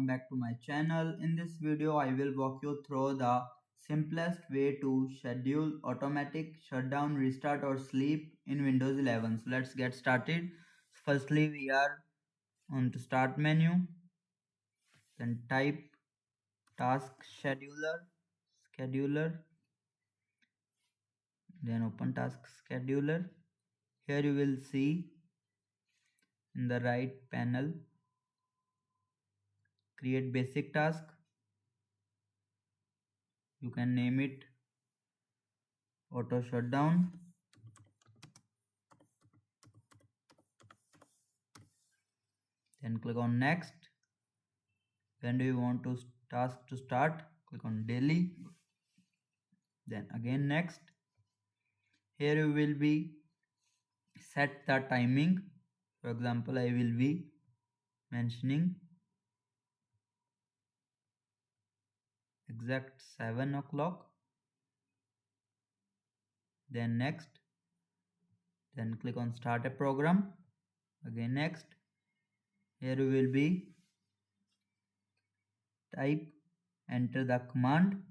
welcome back to my channel. In this video I will walk you through the simplest way to schedule automatic shutdown, restart or sleep in Windows 11. So let's get started. Firstly we are on to start menu, then type task scheduler, then open task scheduler. Here you will see in the right panel create basic task. You can name it auto shutdown. Then click on next. When do you want to task to start? Click on daily. Then again next. Here you will be set the timing. For example, I will be mentioning exact 7 o'clock. Then next. Then click on start a program. Again next. Here you will be enter the command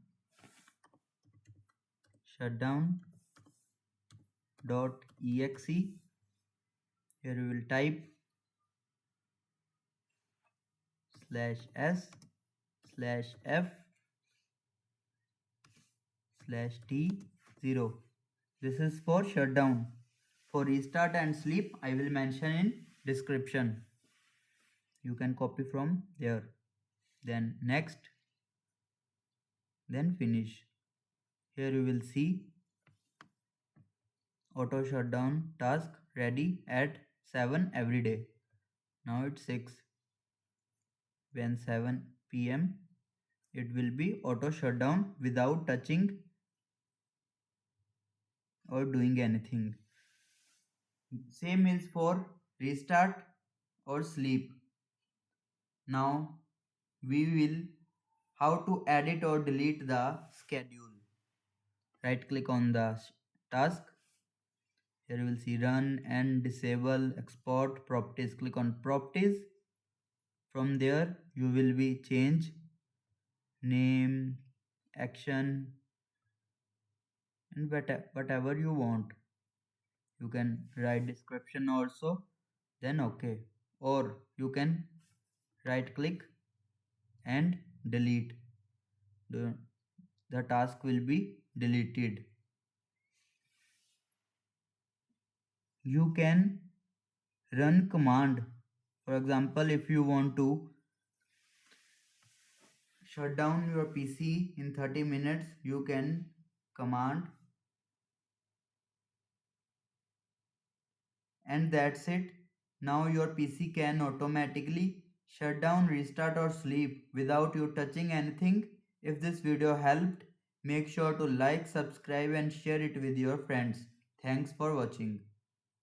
shutdown.exe. Here you will type /s/f/t0. This is for shutdown. For restart and sleep I will mention in description. You can copy from there. Then next. Then finish. Here you will see auto shutdown task ready at 7 every day. Now it's 6. When 7 p.m. it will be auto shutdown without touching or doing anything. Same is for restart or sleep. Now we will how to edit or delete the schedule. Right click on the task. Here you will see run and disable export properties. Click on properties. From there you will be change name, action and whatever you want. You can write description also, then okay, or you can right click and delete. The task will be deleted. You can run command. For example, if you want to shut down your PC in 30 minutes, you can command and that's it. Now your PC can automatically shut down, restart or sleep without you touching anything. If this video helped, make sure to like, subscribe and share it with your friends. Thanks for watching.